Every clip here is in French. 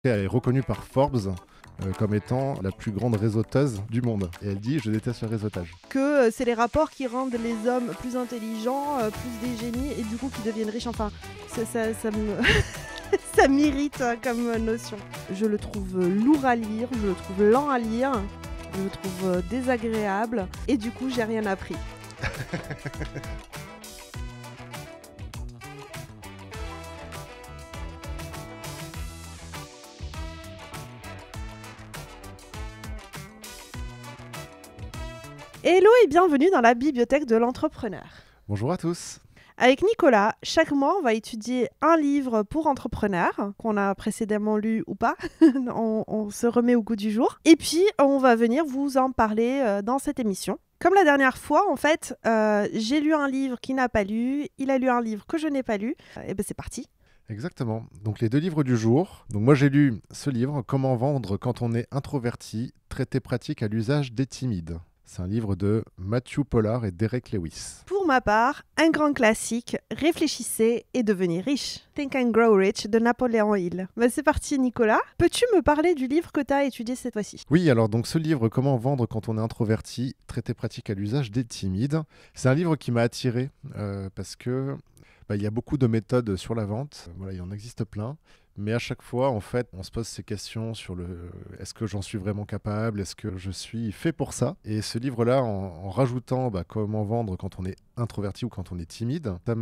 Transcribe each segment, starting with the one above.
Elle est reconnue par Forbes comme étant la plus grande réseauteuse du monde. Et elle dit « Je déteste le réseautage ». Que c'est les rapports qui rendent les hommes plus intelligents, plus des génies et du coup qui deviennent riches. Enfin, ça me... ça m'irrite comme notion. Je le trouve lourd à lire, je le trouve lent à lire, je le trouve désagréable et du coup j'ai rien appris. Hello et bienvenue dans la bibliothèque de l'entrepreneur. Bonjour à tous. Avec Nicolas, chaque mois, on va étudier un livre pour entrepreneurs, qu'on a précédemment lu ou pas. on se remet au goût du jour. Et puis, on va venir vous en parler dans cette émission. Comme la dernière fois, en fait, j'ai lu un livre qu'il n'a pas lu, il a lu un livre que je n'ai pas lu. Et ben c'est parti. Exactement. Donc les deux livres du jour. Donc moi j'ai lu ce livre, Comment vendre quand on est introverti, traité pratique à l'usage des timides. C'est un livre de Matthew Pollard et Derek Lewis. Pour ma part, un grand classique, Réfléchissez et devenez riche. Think and Grow Rich de Napoléon Hill. Ben c'est parti Nicolas. Peux-tu me parler du livre que tu as étudié cette fois-ci ? Oui, alors donc ce livre, Comment vendre quand on est introverti, traité pratique à l'usage des timides. C'est un livre qui m'a attiré parce que il y a beaucoup de méthodes sur la vente. Voilà, il en existe plein. Mais à chaque fois, en fait, on se pose ces questions sur est-ce que j'en suis vraiment capable ? Est-ce que je suis fait pour ça ? Et ce livre-là, en rajoutant comment vendre quand on est introverti ou quand on est timide, ça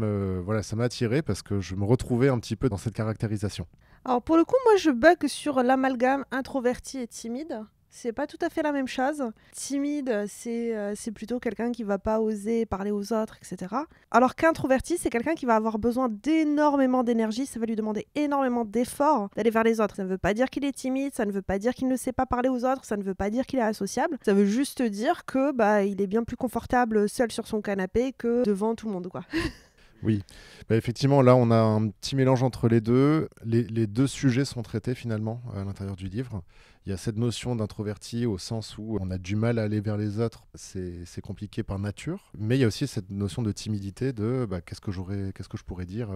m'a attiré parce que je me retrouvais un petit peu dans cette caractérisation. Alors pour le coup, moi je bug sur l'amalgame introverti et timide. C'est pas tout à fait la même chose. Timide, c'est plutôt quelqu'un qui va pas oser parler aux autres, etc. Alors qu'introverti, c'est quelqu'un qui va avoir besoin d'énormément d'énergie. Ça va lui demander énormément d'efforts d'aller vers les autres. Ça ne veut pas dire qu'il est timide, ça ne veut pas dire qu'il ne sait pas parler aux autres, ça ne veut pas dire qu'il est associable. Ça veut juste dire que il est bien plus confortable seul sur son canapé que devant tout le monde, quoi. Oui, effectivement, là, on a un petit mélange entre les deux. Les deux sujets sont traités finalement à l'intérieur du livre. Il y a cette notion d'introverti au sens où on a du mal à aller vers les autres, c'est compliqué par nature. Mais il y a aussi cette notion de timidité de qu'est-ce que je pourrais dire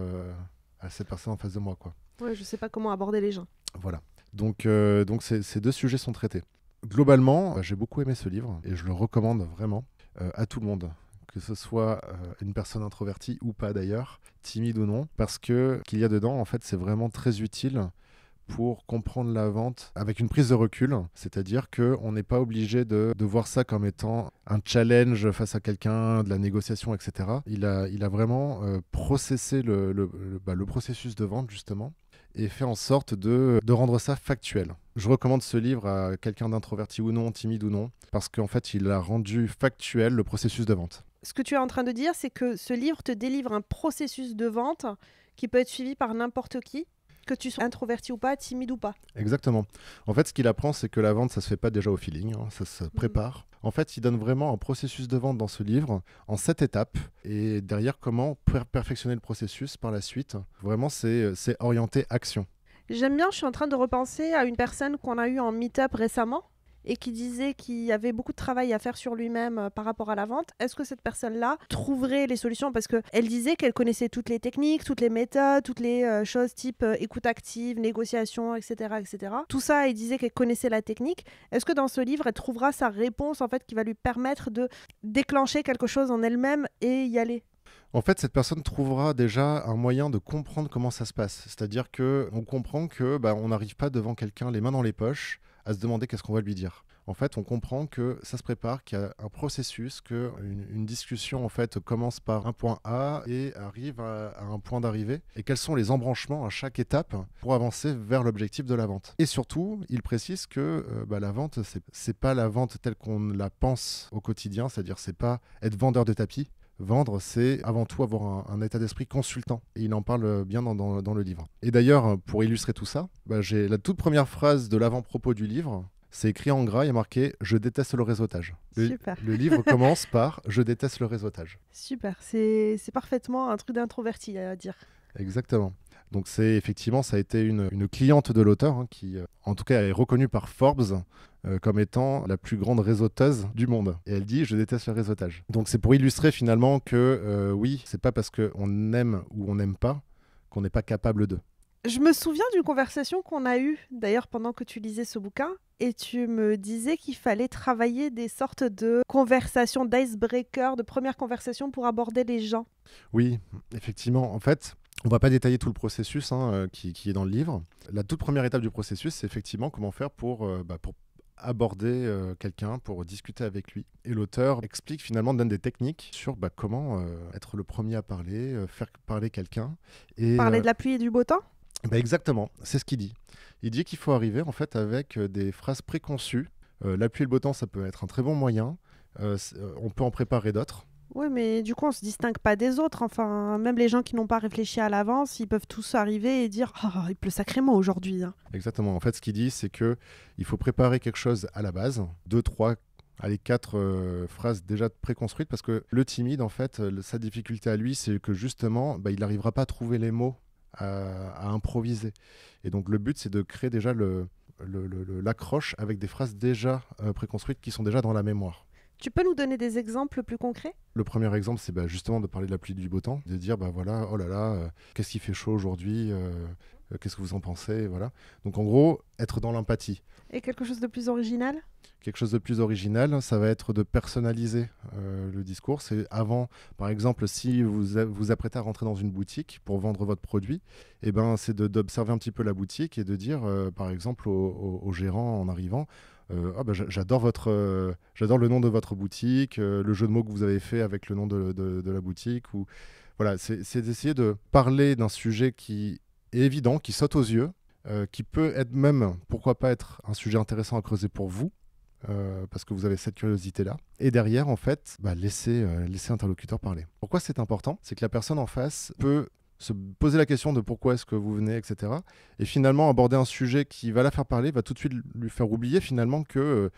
à cette personne en face de moi, quoi. Ouais, je sais pas comment aborder les gens. Voilà. Donc ces deux sujets sont traités. Globalement, j'ai beaucoup aimé ce livre et je le recommande vraiment à tout le monde. Que ce soit une personne introvertie ou pas d'ailleurs, timide ou non, parce que qu'il y a dedans, en fait, c'est vraiment très utile pour comprendre la vente avec une prise de recul, c'est-à-dire qu'on n'est pas obligé de voir ça comme étant un challenge face à quelqu'un, de la négociation, etc. Il a vraiment processé le processus de vente, justement, et fait en sorte de rendre ça factuel. Je recommande ce livre à quelqu'un d'introverti ou non, timide ou non, parce qu'en fait, il a rendu factuel le processus de vente. Ce que tu es en train de dire, c'est que ce livre te délivre un processus de vente qui peut être suivi par n'importe qui, que tu sois introverti ou pas, timide ou pas. Exactement. En fait, ce qu'il apprend, c'est que la vente, ça se fait pas déjà au feeling, hein, ça se prépare. En fait, il donne vraiment un processus de vente dans ce livre en 7 étapes. Et derrière, comment perfectionner le processus par la suite. Vraiment, c'est orienté action. J'aime bien, je suis en train de repenser à une personne qu'on a eue en meet-up récemment et qui disait qu'il y avait beaucoup de travail à faire sur lui-même par rapport à la vente. Est-ce que cette personne-là trouverait les solutions ? Parce qu'elle disait qu'elle connaissait toutes les techniques, toutes les méthodes, toutes les choses type écoute active, négociation, etc., etc. Tout ça, elle disait qu'elle connaissait la technique. Est-ce que dans ce livre, elle trouvera sa réponse en fait, qui va lui permettre de déclencher quelque chose en elle-même et y aller ? En fait, cette personne trouvera déjà un moyen de comprendre comment ça se passe. C'est-à-dire qu'on comprend que on n'arrive pas devant quelqu'un les mains dans les poches à se demander qu'est-ce qu'on va lui dire. En fait, on comprend que ça se prépare, qu'il y a un processus, qu'une discussion en fait commence par un point A et arrive à un point d'arrivée. Et quels sont les embranchements à chaque étape pour avancer vers l'objectif de la vente. Et surtout, il précise que la vente, c'est pas la vente telle qu'on la pense au quotidien, c'est-à-dire c'est pas être vendeur de tapis. Vendre, c'est avant tout avoir un état d'esprit consultant. Et il en parle bien dans le livre. Et d'ailleurs, pour illustrer tout ça, j'ai la toute première phrase de l'avant-propos du livre. C'est écrit en gras, il y a marqué « Je déteste le réseautage ». Super. Le livre commence par « Je déteste le réseautage ». Super, c'est parfaitement un truc d'introverti à dire. Exactement. Donc effectivement, ça a été une cliente de l'auteur qui, en tout cas, est reconnue par Forbes comme étant la plus grande réseauteuse du monde. Et elle dit « Je déteste le réseautage ». Donc c'est pour illustrer finalement que oui, c'est pas parce qu'on aime ou on n'aime pas qu'on n'est pas capable d'eux. Je me souviens d'une conversation qu'on a eue, d'ailleurs, pendant que tu lisais ce bouquin, et tu me disais qu'il fallait travailler des sortes de conversations, d'icebreaker, de première conversation pour aborder les gens. Oui, effectivement. En fait, on va pas détailler tout le processus hein, qui est dans le livre. La toute première étape du processus, c'est effectivement comment faire pour aborder quelqu'un, pour discuter avec lui. Et l'auteur explique finalement, donne des techniques sur comment être le premier à parler, faire parler quelqu'un. Et Parler de la pluie et du beau temps? exactement, c'est ce qu'il dit. Il dit qu'il faut arriver en fait avec des phrases préconçues. L'appui et le beau temps, ça peut être un très bon moyen. On peut en préparer d'autres. Oui, mais du coup, on se distingue pas des autres. Enfin, même les gens qui n'ont pas réfléchi à l'avance, ils peuvent tous arriver et dire «Oh, il pleut sacrément aujourd'hui, hein.» Exactement. En fait, ce qu'il dit, c'est que il faut préparer quelque chose à la base, deux, trois, allez, quatre phrases déjà préconstruites, parce que le timide, en fait, sa difficulté à lui, c'est que justement, il n'arrivera pas à trouver les mots, à improviser. Et donc, le but, c'est de créer déjà l'accroche avec des phrases déjà préconstruites qui sont déjà dans la mémoire. Tu peux nous donner des exemples plus concrets? Le premier exemple, c'est justement de parler de la pluie et du beau temps, de dire voilà, oh là là, qu'est-ce qui fait chaud aujourd'hui, qu'est-ce que vous en pensez, voilà. Donc en gros, être dans l'empathie. Et quelque chose de plus original? Quelque chose de plus original, ça va être de personnaliser le discours. C'est avant, par exemple, si vous apprêtez à rentrer dans une boutique pour vendre votre produit, c'est d'observer un petit peu la boutique et de dire, par exemple, au gérant en arrivant, j'adore j'adore le nom de votre boutique, le jeu de mots que vous avez fait avec le nom de la boutique. Ou voilà, c'est d'essayer de parler d'un sujet qui est évident, qui saute aux yeux, qui peut être même, pourquoi pas être un sujet intéressant à creuser pour vous. Parce que vous avez cette curiosité-là. Et derrière, en fait, laisser l'interlocuteur parler. Pourquoi c'est important? C'est que la personne en face peut se poser la question de pourquoi est-ce que vous venez, etc. Et finalement, aborder un sujet qui va la faire parler, va tout de suite lui faire oublier finalement que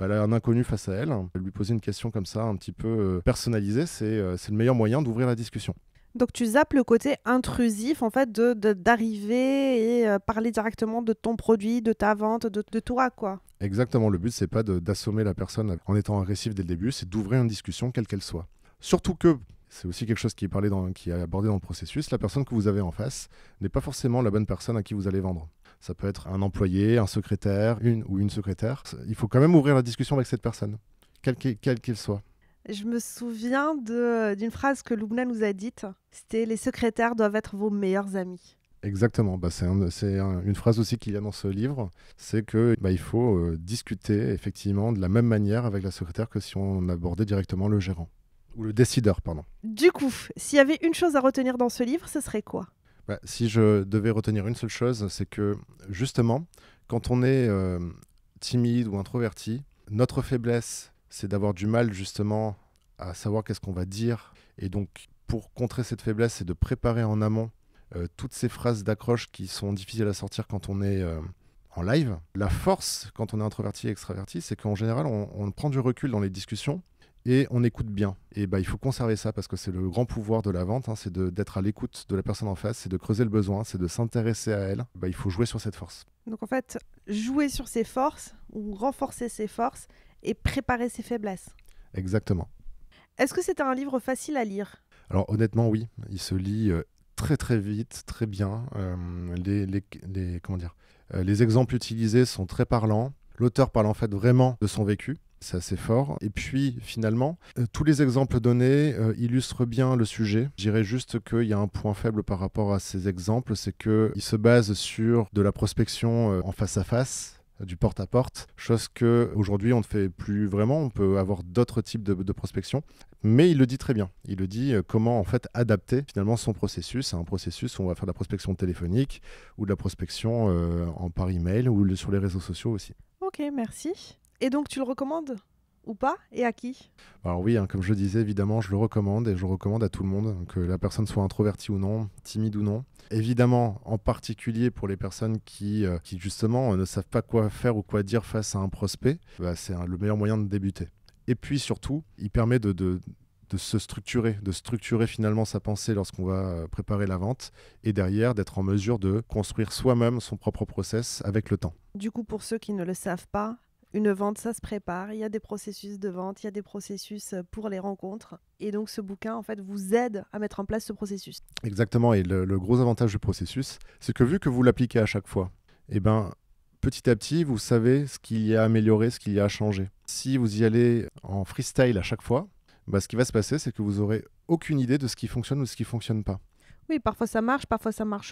elle a un inconnu face à elle. Lui poser une question comme ça, un petit peu personnalisée, c'est le meilleur moyen d'ouvrir la discussion. Donc tu zappes le côté intrusif en fait d'arriver et parler directement de ton produit, de ta vente, de toi quoi. Exactement, le but c'est pas d'assommer la personne en étant agressif dès le début, c'est d'ouvrir une discussion quelle qu'elle soit. Surtout que, c'est aussi quelque chose qui est abordé dans le processus, la personne que vous avez en face n'est pas forcément la bonne personne à qui vous allez vendre. Ça peut être un employé, un secrétaire, une secrétaire. Il faut quand même ouvrir la discussion avec cette personne, quelle qu'elle soit. Je me souviens d'une phrase que Loubna nous a dite, c'était «Les secrétaires doivent être vos meilleurs amis». Exactement, une phrase aussi qu'il y a dans ce livre, c'est que il faut discuter effectivement de la même manière avec la secrétaire que si on abordait directement le gérant. Ou le décideur, pardon. Du coup, s'il y avait une chose à retenir dans ce livre, ce serait quoi? Si je devais retenir une seule chose, c'est que justement, quand on est timide ou introverti, notre faiblesse, c'est d'avoir du mal justement à savoir qu'est-ce qu'on va dire. Et donc, pour contrer cette faiblesse, c'est de préparer en amont toutes ces phrases d'accroche qui sont difficiles à sortir quand on est en live. La force, quand on est introverti et extraverti, c'est qu'en général, on prend du recul dans les discussions et on écoute bien. Et il faut conserver ça parce que c'est le grand pouvoir de la vente, hein, c'est d'être à l'écoute de la personne en face, c'est de creuser le besoin, c'est de s'intéresser à elle. Il faut jouer sur cette force. Donc en fait, jouer sur ses forces ou renforcer ses forces et préparer ses faiblesses. Exactement. Est-ce que c'est un livre facile à lire? Alors honnêtement, oui, il se lit très très vite, très bien. Les exemples utilisés sont très parlants. L'auteur parle en fait vraiment de son vécu. C'est assez fort. Et puis finalement, tous les exemples donnés illustrent bien le sujet. Je dirais juste qu'il y a un point faible par rapport à ces exemples, c'est qu'il se base sur de la prospection en face à face, du porte-à-porte, chose qu'aujourd'hui on ne fait plus vraiment. On peut avoir d'autres types de prospection. Mais il le dit très bien. Il le dit comment en fait adapter finalement son processus à un processus où on va faire de la prospection téléphonique ou de la prospection par email ou sur les réseaux sociaux aussi. Ok, merci. Et donc tu le recommandes ou pas? Et à qui? Alors oui, hein, comme je le disais, évidemment, je le recommande et je le recommande à tout le monde, que la personne soit introvertie ou non, timide ou non. Évidemment, en particulier pour les personnes qui justement ne savent pas quoi faire ou quoi dire face à un prospect, c'est le meilleur moyen de débuter. Et puis surtout, il permet de se structurer, de structurer finalement sa pensée lorsqu'on va préparer la vente et derrière d'être en mesure de construire soi-même son propre process avec le temps. Du coup, pour ceux qui ne le savent pas, Une vente, ça se prépare, il y a des processus de vente, il y a des processus pour les rencontres. Et donc ce bouquin, en fait, vous aide à mettre en place ce processus. Exactement, et le gros avantage du processus, c'est que vu que vous l'appliquez à chaque fois, eh ben, petit à petit, vous savez ce qu'il y a à améliorer, ce qu'il y a à changer. Si vous y allez en freestyle à chaque fois, bah, ce qui va se passer, c'est que vous aurez aucune idée de ce qui fonctionne ou ce qui fonctionne pas. Oui, parfois ça marche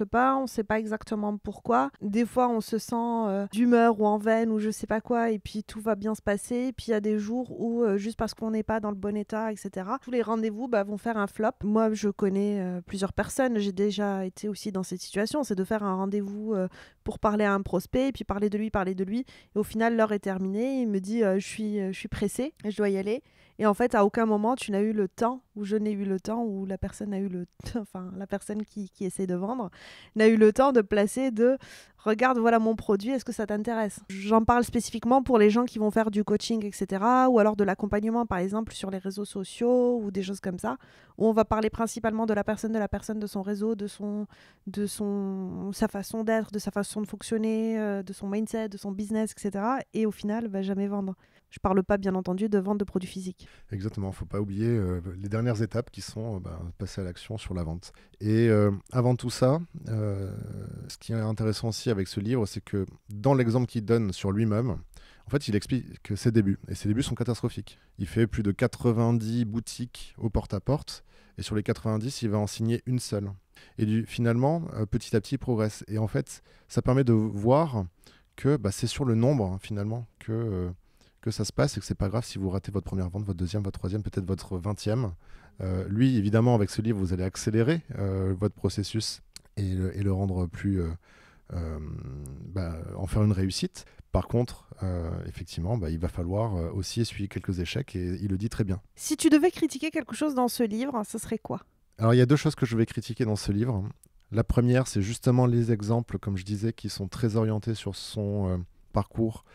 pas, on ne sait pas exactement pourquoi. Des fois, on se sent d'humeur ou en veine ou je sais pas quoi, et puis tout va bien se passer. Puis il y a des jours où, juste parce qu'on n'est pas dans le bon état, etc., tous les rendez-vous vont faire un flop. Moi, je connais plusieurs personnes, j'ai déjà été aussi dans cette situation, c'est de faire un rendez-vous pour parler à un prospect, et puis parler de lui, et au final, l'heure est terminée, il me dit je suis pressée, je dois y aller. Et en fait, à aucun moment, tu n'as eu le temps, ou je n'ai eu le temps, ou la personne a eu le enfin, la personne qui essaie de vendre, n'a eu le temps de placer de regarde, voilà mon produit, est-ce que ça t'intéresse? J'en parle spécifiquement pour les gens qui vont faire du coaching, etc., ou alors de l'accompagnement, par exemple, sur les réseaux sociaux, ou des choses comme ça, où on va parler principalement de la personne, de son réseau, sa façon d'être, de sa façon de fonctionner, de son mindset, de son business, etc., et au final, va jamais vendre. Je parle pas, bien entendu, de vente de produits physiques. Exactement, il ne faut pas oublier les dernières étapes qui sont passer à l'action sur la vente. Et avant tout ça, ce qui est intéressant aussi avec ce livre, c'est que dans l'exemple qu'il donne sur lui-même, en fait, il explique que ses débuts, et ses débuts sont catastrophiques. Il fait plus de 90 boutiques au porte-à-porte, et sur les 90, il va en signer une seule. Et finalement, petit à petit, il progresse. Et en fait, ça permet de voir que c'est sur le nombre, hein, finalement, que ça se passe et que c'est pas grave si vous ratez votre première vente, votre deuxième, votre troisième, peut-être votre 20e. Lui, évidemment, avec ce livre, vous allez accélérer votre processus et le rendre plus... en faire une réussite. Par contre, effectivement, il va falloir aussi essuyer quelques échecs et il le dit très bien. Si tu devais critiquer quelque chose dans ce livre, ce serait quoi? Alors, il y a 2 choses que je vais critiquer dans ce livre. La première, c'est justement les exemples, comme je disais, qui sont très orientés sur son parcours,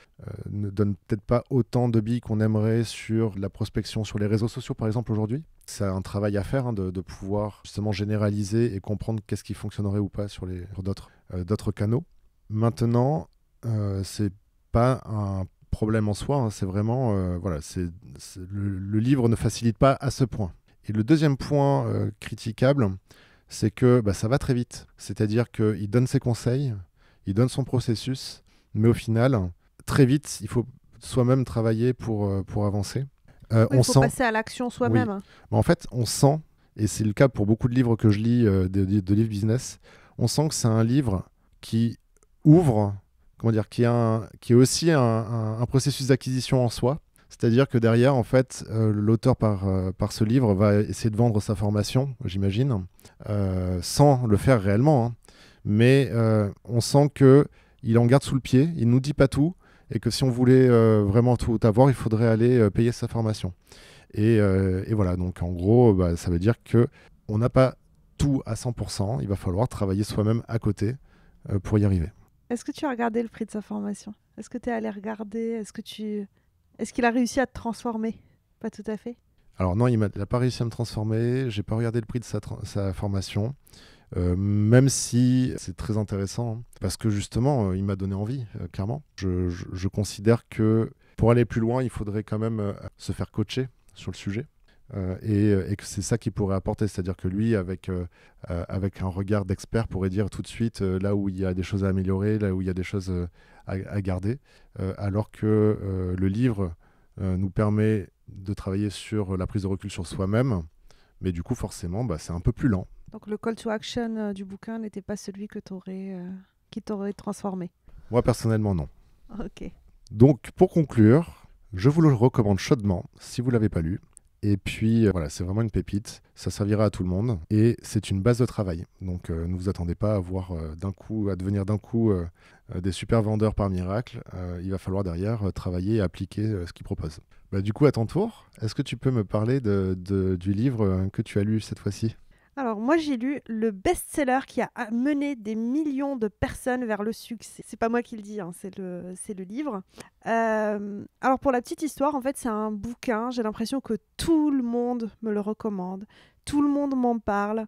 ne donnent peut-être pas autant de billes qu'on aimerait sur la prospection sur les réseaux sociaux, par exemple, aujourd'hui. C'est un travail à faire, hein, de pouvoir justement généraliser et comprendre qu'est-ce qui fonctionnerait ou pas sur d'autres canaux. Maintenant, c'est pas un problème en soi, hein, c'est vraiment... le livre ne facilite pas à ce point. Et le deuxième point critiquable, c'est que ça va très vite. C'est-à-dire qu'il donne ses conseils, il donne son processus, mais au final, très vite, il faut soi-même travailler pour avancer. Oui, il faut passer à l'action soi-même. Oui. En fait, on sent, et c'est le cas pour beaucoup de livres que je lis, de livres business, on sent que c'est un livre qui ouvre, qui est aussi un processus d'acquisition en soi. C'est-à-dire que derrière, en fait, l'auteur par ce livre va essayer de vendre sa formation, j'imagine, sans le faire réellement. Hein. Mais on sent qu'il en garde sous le pied, il ne nous dit pas tout, et que si on voulait vraiment tout avoir, il faudrait aller payer sa formation. Et voilà, donc en gros, ça veut dire qu'on n'a pas tout à 100%, il va falloir travailler soi-même à côté pour y arriver. Est-ce que tu as regardé le prix de sa formation? Est-ce que tu es allé regarder? Est-ce qu'il a réussi à te transformer? Pas tout à fait. Alors non, il n'a pas réussi à me transformer. J'ai pas regardé le prix de sa formation, même si c'est très intéressant, hein, parce que justement, il m'a donné envie, clairement. Je considère que pour aller plus loin, il faudrait quand même se faire coacher sur le sujet. Et que c'est ça qu'il pourrait apporter, c'est-à-dire que lui, avec un regard d'expert, pourrait dire tout de suite là où il y a des choses à améliorer, là où il y a des choses à garder, alors que le livre nous permet de travailler sur la prise de recul sur soi-même, mais du coup forcément c'est un peu plus lent. Donc le call to action du bouquin n'était pas celui qui t'aurait transformé? Moi personnellement non. Ok. Donc pour conclure, je vous le recommande chaudement si vous ne l'avez pas lu. Et puis voilà, c'est vraiment une pépite, ça servira à tout le monde et c'est une base de travail. Donc ne vous attendez pas à devenir d'un coup des super vendeurs par miracle. Il va falloir derrière travailler et appliquer ce qu'il propose. Du coup, à ton tour, est-ce que tu peux me parler du livre que tu as lu cette fois-ci? Alors moi j'ai lu le best-seller qui a mené des millions de personnes vers le succès. C'est pas moi qui le dis, hein, c'est le livre. Alors pour la petite histoire, en fait c'est un bouquin, j'ai l'impression que tout le monde me le recommande, tout le monde m'en parle.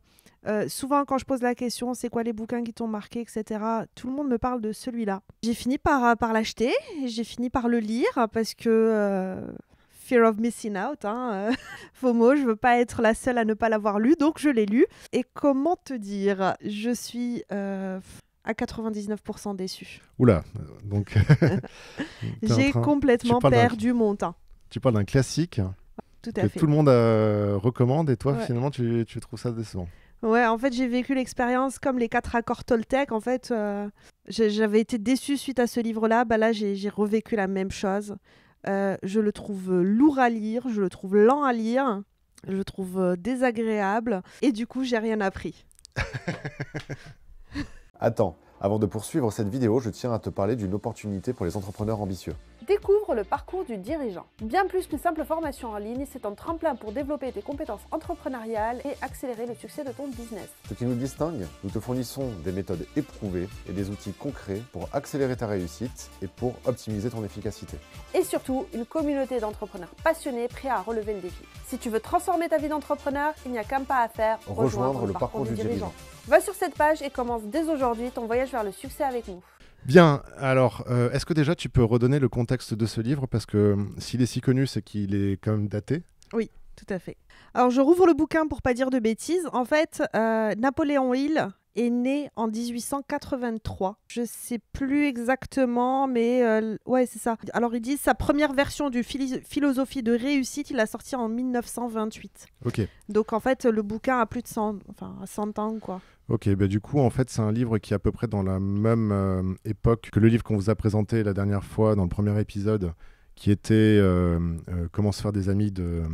Souvent quand je pose la question c'est quoi les bouquins qui t'ont marqué, etc., tout le monde me parle de celui-là. J'ai fini par l'acheter, j'ai fini par le lire parce que... Fear of missing out, hein, FOMO, je veux pas être la seule à ne pas l'avoir lu, donc je l'ai lu. Et comment te dire, je suis à 99% déçue. Oula, donc t'es en J'ai train... tu complètement parles d'un... perdu mon temps. tu parles d'un classique Tout que à fait. tout le monde recommande et toi, Ouais. finalement, tu trouves ça décevant. Ouais, en fait, j'ai vécu l'expérience comme les 4 accords Toltec. En fait, j'avais été déçue suite à ce livre-là. Bah là, j'ai revécu la même chose. Je le trouve lourd à lire, je le trouve lent à lire, je le trouve désagréable. Et du coup, j'ai rien appris. Attends, avant de poursuivre cette vidéo, je tiens à te parler d'une opportunité pour les entrepreneurs ambitieux. Découvre le parcours du dirigeant. Bien plus qu'une simple formation en ligne, c'est un tremplin pour développer tes compétences entrepreneuriales et accélérer le succès de ton business. Ce qui nous distingue, nous te fournissons des méthodes éprouvées et des outils concrets pour accélérer ta réussite et pour optimiser ton efficacité. Et surtout, une communauté d'entrepreneurs passionnés prêts à relever le défi. Si tu veux transformer ta vie d'entrepreneur, il n'y a qu'un pas à faire, Rejoindre le parcours du dirigeant. Va sur cette page et commence dès aujourd'hui ton voyage vers le succès avec nous. Bien, alors, est-ce que déjà tu peux redonner le contexte de ce livre? Parce que s'il est si connu, c'est qu'il est quand même daté. Oui, tout à fait. Alors, je rouvre le bouquin pour pas dire de bêtises. En fait, Napoléon Hill est né en 1883. Je sais plus exactement, mais ouais, c'est ça. Alors, il dit sa première version du philosophie de réussite, il l'a sorti en 1928. Ok. Donc, en fait, le bouquin a plus de 100, enfin, 100 ans, quoi. Ok, bah du coup, en fait, c'est un livre qui est à peu près dans la même époque que le livre qu'on vous a présenté la dernière fois dans le premier épisode, qui était Comment se faire des amis de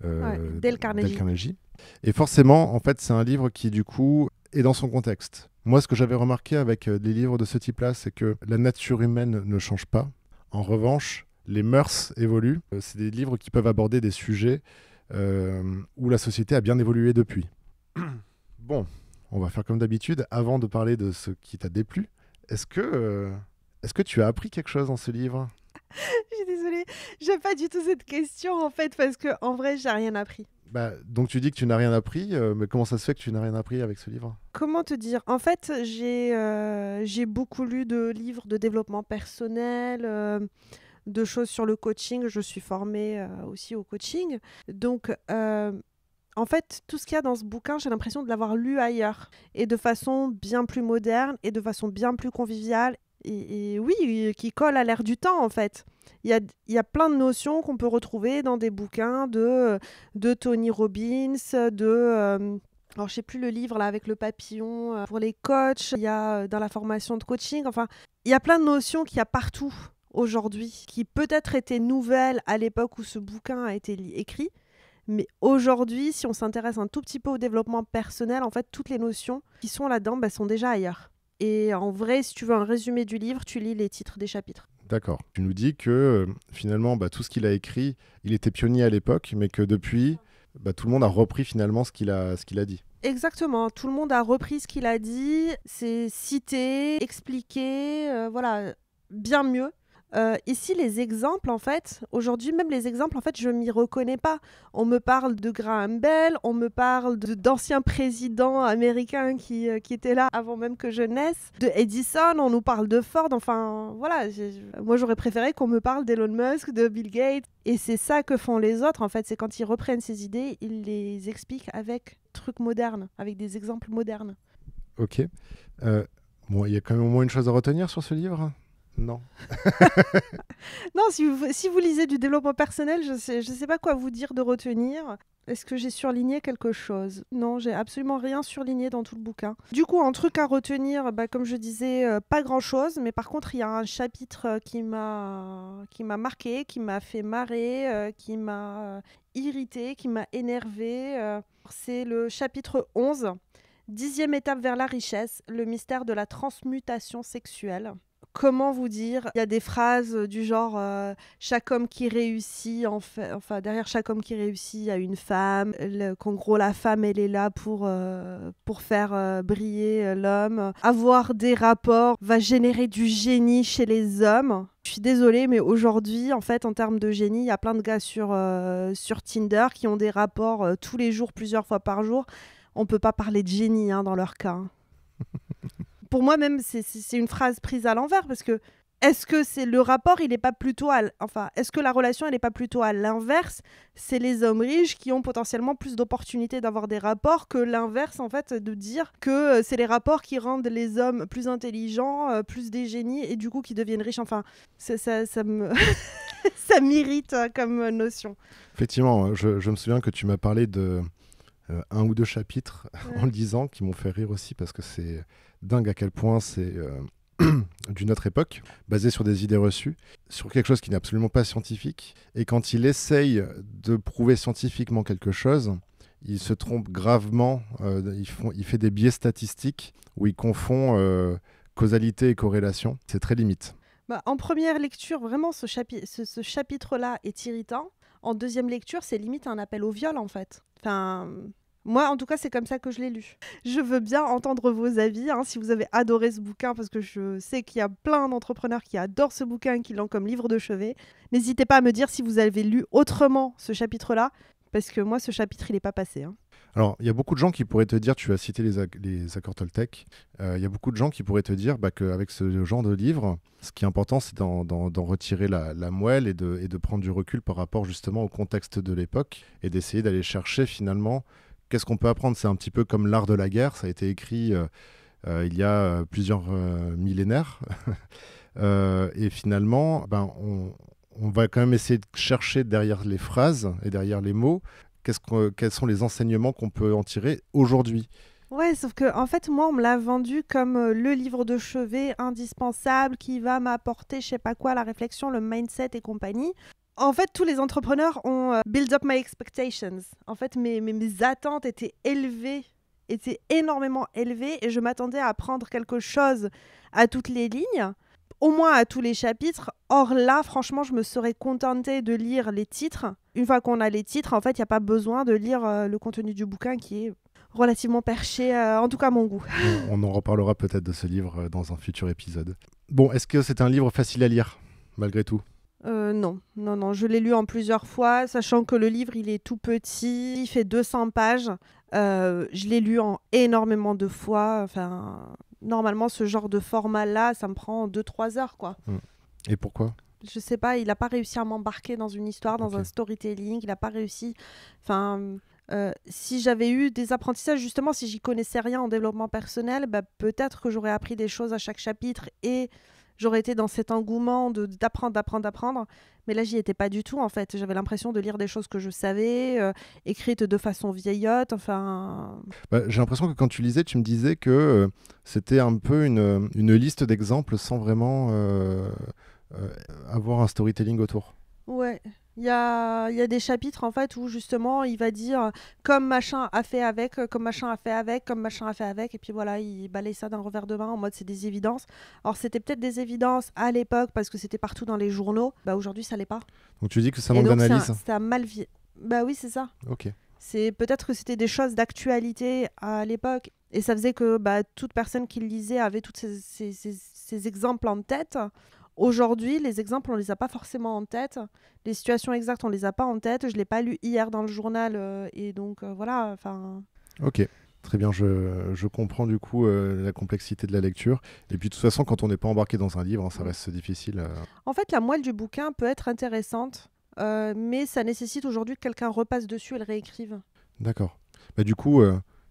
Dale Carnegie. Et forcément, en fait, c'est un livre qui, du coup, est dans son contexte. Moi, ce que j'avais remarqué avec les livres de ce type-là, c'est que la nature humaine ne change pas. En revanche, les mœurs évoluent. C'est des livres qui peuvent aborder des sujets où la société a bien évolué depuis. Bon. On va faire comme d'habitude. Avant de parler de ce qui t'a déplu, est-ce que tu as appris quelque chose dans ce livre? Je suis désolée, j'aime pas du tout cette question en fait, parce que en vrai, j'ai rien appris. Bah, donc tu dis que tu n'as rien appris, mais comment ça se fait que tu n'as rien appris avec ce livre? Comment te dire? En fait, j'ai beaucoup lu de livres de développement personnel, de choses sur le coaching. Je suis formée aussi au coaching. Donc, en fait, tout ce qu'il y a dans ce bouquin, j'ai l'impression de l'avoir lu ailleurs. Et de façon bien plus moderne et de façon bien plus conviviale. Et oui, qui colle à l'ère du temps, en fait. Il y a plein de notions qu'on peut retrouver dans des bouquins de Tony Robbins, alors, je sais plus le livre là avec le papillon pour les coachs. Il y a dans la formation de coaching. Enfin, il y a plein de notions qu'il y a partout aujourd'hui, qui peut-être étaient nouvelles à l'époque où ce bouquin a été écrit. Mais aujourd'hui, si on s'intéresse un tout petit peu au développement personnel, en fait, toutes les notions qui sont là-dedans sont déjà ailleurs. Et en vrai, si tu veux un résumé du livre, tu lis les titres des chapitres. D'accord. Tu nous dis que finalement, tout ce qu'il a écrit, il était pionnier à l'époque, mais que depuis, tout le monde a repris finalement ce qu'il a dit. Exactement. Tout le monde a repris ce qu'il a dit, c'est cité, expliqué, voilà, bien mieux. Ici, les exemples, en fait, aujourd'hui, même les exemples, en fait, je m'y reconnais pas. On me parle de Graham Bell, on me parle d'anciens présidents américains qui étaient là avant même que je naisse, de Edison, on nous parle de Ford, enfin, voilà. Moi, j'aurais préféré qu'on me parle d'Elon Musk, de Bill Gates. Et c'est ça que font les autres, en fait, c'est quand ils reprennent ces idées, ils les expliquent avec trucs modernes, avec des exemples modernes. Ok. Bon, il y a quand même au moins une chose à retenir sur ce livre? Non. Non, si vous lisez du développement personnel, je sais pas quoi vous dire de retenir. Est-ce que j'ai surligné quelque chose? Non, j'ai absolument rien surligné dans tout le bouquin. Du coup, un truc à retenir, comme je disais, pas grand-chose. Mais par contre, il y a un chapitre qui m'a marqué, qui m'a fait marrer, qui m'a irrité, qui m'a énervé. C'est le chapitre 11, 10e étape vers la richesse, le mystère de la transmutation sexuelle. comment vous dire, il y a des phrases du genre chaque homme qui réussit, enfin derrière chaque homme qui réussit, il y a une femme, qu'en gros la femme elle est là pour faire briller l'homme. Avoir des rapports va générer du génie chez les hommes. Je suis désolée, mais aujourd'hui, en fait, en termes de génie, il y a plein de gars sur Tinder qui ont des rapports tous les jours, plusieurs fois par jour. On peut pas parler de génie dans leur cas. Pour moi, même, c'est une phrase prise à l'envers, parce que est-ce que c'est le rapport, il est pas plutôt est-ce que la relation, elle n'est pas plutôt à l'inverse? C'est les hommes riches qui ont potentiellement plus d'opportunités d'avoir des rapports que l'inverse, en fait, de dire que c'est les rapports qui rendent les hommes plus intelligents, plus des génies, et du coup qui deviennent riches. Enfin, ça me... ça m'irrite comme notion. Effectivement, je me souviens que tu m'as parlé de un ou deux chapitres en le disant qui m'ont fait rire aussi, parce que c'est dingue à quel point c'est... d'une autre époque, basé sur des idées reçues, sur quelque chose qui n'est absolument pas scientifique. Et quand il essaye de prouver scientifiquement quelque chose, il se trompe gravement. Il fait des biais statistiques où il confond causalité et corrélation. C'est très limite. En première lecture, vraiment, ce chapitre-là est irritant. En deuxième lecture, c'est limite un appel au viol, en fait. Enfin... Moi, en tout cas, c'est comme ça que je l'ai lu. Je veux bien entendre vos avis, si vous avez adoré ce bouquin, parce que je sais qu'il y a plein d'entrepreneurs qui adorent ce bouquin et qui l'ont comme livre de chevet. N'hésitez pas à me dire si vous avez lu autrement ce chapitre-là, parce que moi, ce chapitre, il n'est pas passé. Alors, il y a beaucoup de gens qui pourraient te dire, tu as cité les accords Toltec, il y a beaucoup de gens qui pourraient te dire qu'avec ce genre de livre, ce qui est important, c'est d'en retirer la moelle et de prendre du recul par rapport justement au contexte de l'époque et d'essayer d'aller chercher finalement... Qu'est-ce qu'on peut apprendre? C'est un petit peu comme l'art de la guerre. Ça a été écrit il y a plusieurs millénaires. Et finalement, on va quand même essayer de chercher derrière les phrases et derrière les mots, quels sont les enseignements qu'on peut en tirer aujourd'hui. Ouais, sauf que en fait, moi, on me l'a vendu comme le livre de chevet indispensable qui va m'apporter, je sais pas quoi, la réflexion, le mindset et compagnie. En fait, tous les entrepreneurs ont build up my expectations. En fait, mes attentes étaient énormément élevées, et je m'attendais à apprendre quelque chose à toutes les lignes, au moins à tous les chapitres. Or là, franchement, je me serais contentée de lire les titres. Une fois qu'on a les titres, en fait, il n'y a pas besoin de lire le contenu du bouquin qui est relativement perché, en tout cas à mon goût. On en reparlera peut-être de ce livre dans un futur épisode. Bon, est-ce que c'est un livre facile à lire, malgré tout ? Non, je l'ai lu en plusieurs fois, sachant que le livre, il est tout petit, il fait 200 pages. Je l'ai lu en énormément de fois. Enfin, normalement, ce genre de format-là, ça me prend 2-3 heures, quoi. Et pourquoi ? Je sais pas, il n'a pas réussi à m'embarquer dans une histoire, dans un storytelling. Il n'a pas réussi... Enfin, si j'avais eu des apprentissages, justement, si j'y connaissais rien en développement personnel, peut-être que j'aurais appris des choses à chaque chapitre et... J'aurais été dans cet engouement d'apprendre. Mais là, j'y étais pas du tout, en fait. J'avais l'impression de lire des choses que je savais, écrites de façon vieillotte. Enfin... J'ai l'impression que quand tu lisais, tu me disais que c'était un peu une liste d'exemples sans vraiment avoir un storytelling autour. Ouais. Il y a des chapitres, en fait, où justement, il va dire comme machin a fait avec, comme machin a fait avec, comme machin a fait avec, et puis voilà, il balaye ça d'un revers de main en mode c'est des évidences. Alors, c'était peut-être des évidences à l'époque parce que c'était partout dans les journaux. Aujourd'hui, ça l'est pas. Donc, tu dis que ça manque d'analyse. Ça a mal vie. Oui, c'est ça. Ok. C'est peut-être que c'était des choses d'actualité à l'époque, et ça faisait que toute personne qui le lisait avait tous ces exemples en tête. Aujourd'hui, les exemples, on les a pas forcément en tête. Les situations exactes, on les a pas en tête. Je l'ai pas lu hier dans le journal, et donc voilà. Enfin. Ok, très bien. Je comprends du coup la complexité de la lecture. Et puis de toute façon, quand on n'est pas embarqué dans un livre, ça reste difficile. En fait, la moelle du bouquin peut être intéressante, mais ça nécessite aujourd'hui que quelqu'un repasse dessus et le réécrive. D'accord. Du coup.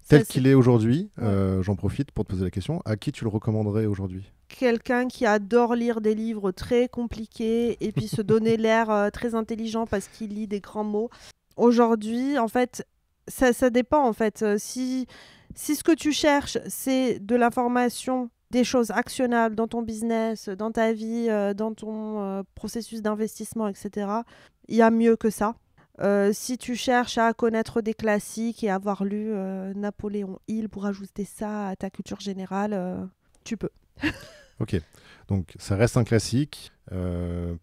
Tel qu'il est aujourd'hui, j'en profite pour te poser la question, à qui tu le recommanderais aujourd'hui ? Quelqu'un qui adore lire des livres très compliqués et puis se donner l'air très intelligent parce qu'il lit des grands mots. Aujourd'hui, en fait, ça dépend. En fait. Si ce que tu cherches, c'est de l'information, des choses actionnables dans ton business, dans ta vie, dans ton processus d'investissement, etc., il y a mieux que ça. Si tu cherches à connaître des classiques et avoir lu Napoléon Hill pour ajouter ça à ta culture générale, tu peux. Ok. Donc ça reste un classique.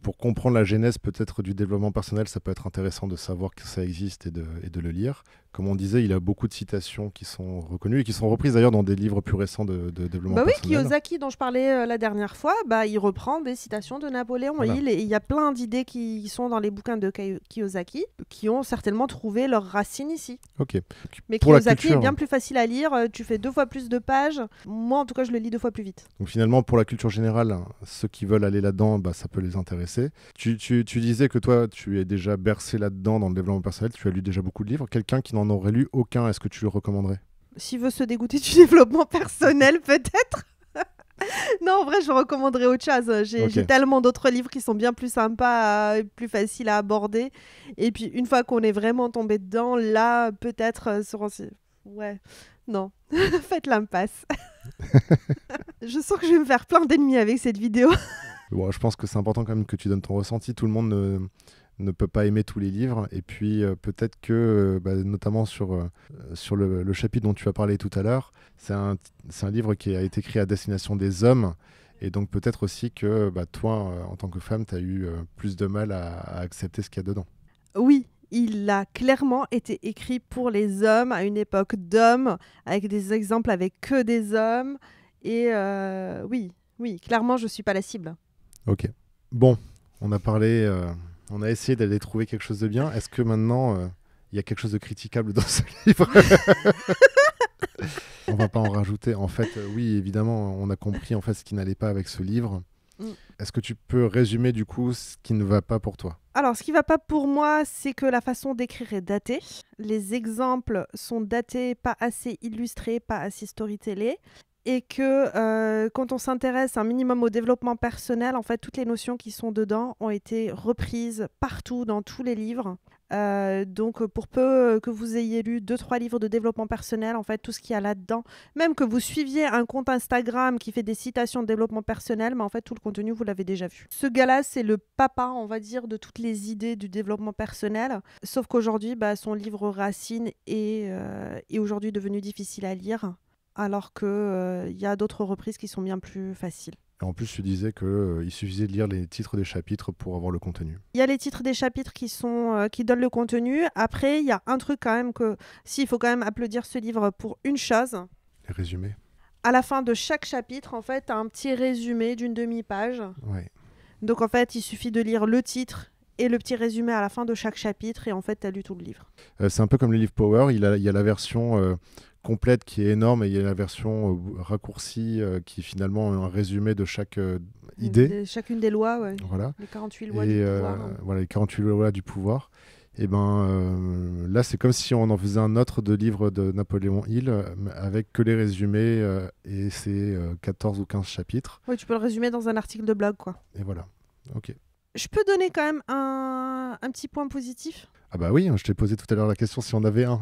Pour comprendre la genèse peut-être du développement personnel, ça peut être intéressant de savoir que ça existe et de le lire. Comme on disait, il a beaucoup de citations qui sont reconnues et qui sont reprises d'ailleurs dans des livres plus récents de développement Oui, personnel. Kiyosaki, dont je parlais la dernière fois, il reprend des citations de Napoléon Hill. Et il y a plein d'idées qui sont dans les bouquins de Kiyosaki qui ont certainement trouvé leurs racines ici. Ok. Mais Pour la Kiyosaki culture, est bien plus facile à lire. Tu fais 2 fois plus de pages. Moi, en tout cas, je le lis 2 fois plus vite. Donc finalement, pour la culture générale, ceux qui veulent aller là-dedans, ça peut les intéresser. Tu disais que toi, tu es déjà bercé là-dedans dans le développement personnel. Tu as lu déjà beaucoup de livres. Quelqu'un qui n'en aurait lu aucun, est-ce que tu le recommanderais? S'il veut se dégoûter du développement personnel, peut-être. Non, en vrai, je recommanderais autre chose. J'ai tellement d'autres livres qui sont bien plus sympas et plus faciles à aborder. Et puis, une fois qu'on est vraiment tombé dedans, là, peut-être ouais, non, faites l'impasse. Je sens que je vais me faire plein d'ennemis avec cette vidéo. Bon, je pense que c'est important quand même que tu donnes ton ressenti. Tout le monde ne peut pas aimer tous les livres. Et puis peut-être que, notamment sur le chapitre dont tu as parlé tout à l'heure, c'est un livre qui a été écrit à destination des hommes. Et donc peut-être aussi que toi, en tant que femme, tu as eu plus de mal à accepter ce qu'il y a dedans. Oui, il a clairement été écrit pour les hommes, à une époque d'hommes, avec des exemples avec que des hommes. Et oui, clairement, je ne suis pas la cible. Ok. Bon, on a parlé, on a essayé d'aller trouver quelque chose de bien. Est-ce que maintenant, il y a quelque chose de critiquable dans ce livre? On va pas en rajouter. En fait, oui, évidemment, on a compris en fait ce qui n'allait pas avec ce livre. Est-ce que tu peux résumer du coup ce qui ne va pas pour toi? Alors, ce qui ne va pas pour moi, c'est que la façon d'écrire est datée. Les exemples sont datés, pas assez illustrés, pas assez storytellés. Et que quand on s'intéresse un minimum au développement personnel, en fait, toutes les notions qui sont dedans ont été reprises partout dans tous les livres. Donc, pour peu que vous ayez lu 2-3 livres de développement personnel, en fait, tout ce qu'il y a là-dedans, même que vous suiviez un compte Instagram qui fait des citations de développement personnel, mais en fait, tout le contenu, vous l'avez déjà vu. Ce gars-là, c'est le papa, on va dire, de toutes les idées du développement personnel. Sauf qu'aujourd'hui, son livre Racine est aujourd'hui devenu difficile à lire. Alors qu'il y a d'autres reprises qui sont bien plus faciles. Et en plus, tu disais qu'il suffisait de lire les titres des chapitres pour avoir le contenu. Il y a les titres des chapitres qui donnent le contenu. Après, il y a un truc quand même que... il faut quand même applaudir ce livre pour une chose. Les résumés. À la fin de chaque chapitre, en fait, tu as un petit résumé d'une demi-page. Ouais. Donc, en fait, il suffit de lire le titre et le petit résumé à la fin de chaque chapitre. Et en fait, tu as lu tout le livre. C'est un peu comme le livre Power. Il y a la version... complète qui est énorme et il y a la version raccourcie qui est finalement un résumé de chaque idée. Chacune des lois, ouais. Voilà. Les 48 lois du pouvoir. Voilà, les 48 lois du pouvoir. Et là, c'est comme si on en faisait un autre de livre de Napoléon Hill avec que les résumés et ses 14 ou 15 chapitres. Oui, tu peux le résumer dans un article de blog, quoi. Et voilà. Ok. Je peux donner quand même un petit point positif. Ah bah oui, je t'ai posé tout à l'heure la question si on avait un.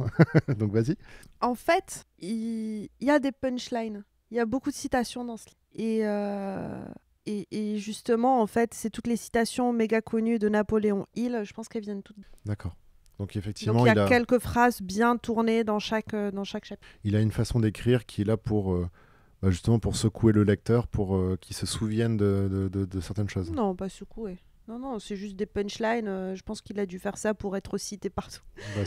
Donc vas-y. En fait, il y a des punchlines. Il y a beaucoup de citations dans ce livre. Et justement, en fait, c'est toutes les citations méga connues de Napoléon Hill. Je pense qu'elles viennent toutes. D'accord. Donc effectivement, Donc il y a quelques phrases bien tournées dans chaque chapitre. Il a une façon d'écrire qui est là pour... justement pour secouer le lecteur, pour qu'il se souvienne de certaines choses. Non, pas secouer. Non, c'est juste des punchlines. Je pense qu'il a dû faire ça pour être cité partout.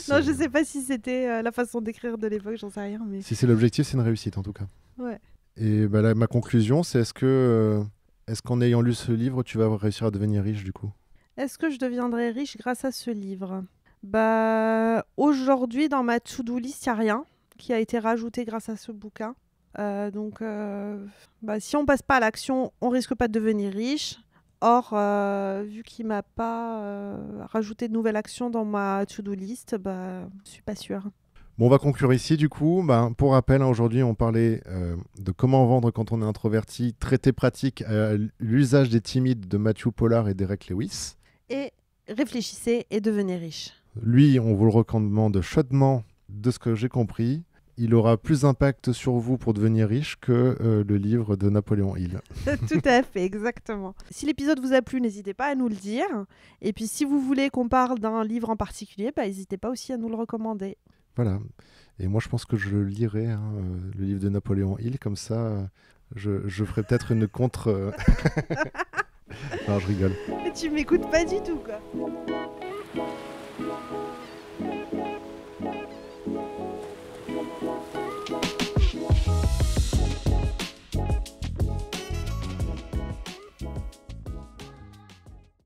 Non, je sais pas si c'était la façon d'écrire de l'époque, j'en sais rien. Mais... Si c'est l'objectif, c'est une réussite en tout cas. Ouais. Et ma conclusion, c'est est-ce qu'en ayant lu ce livre, tu vas réussir à devenir riche du coup? Est-ce que je deviendrai riche grâce à ce livre? Aujourd'hui, dans ma to-do list, il n'y a rien qui a été rajouté grâce à ce bouquin. Donc, si on passe pas à l'action, on risque pas de devenir riche. Or, vu qu'il m'a pas rajouté de nouvelles actions dans ma to-do list, je suis pas sûre. Bon, on va conclure ici du coup. Pour rappel, aujourd'hui, on parlait de comment vendre quand on est introverti, traité pratique à l'usage des timides de Matthew Pollard et Derek Lewis. Et réfléchissez et devenez riche. Lui, on vous le recommande chaudement, de ce que j'ai compris. Il aura plus d'impact sur vous pour devenir riche que le livre de Napoléon Hill. Tout à fait, exactement. Si l'épisode vous a plu, n'hésitez pas à nous le dire. Et puis si vous voulez qu'on parle d'un livre en particulier, n'hésitez pas aussi à nous le recommander. Voilà. Et moi, je pense que je lirai le livre de Napoléon Hill. Comme ça, Je ferai peut-être une contre... Non, je rigole. Tu m'écoutes pas du tout, quoi.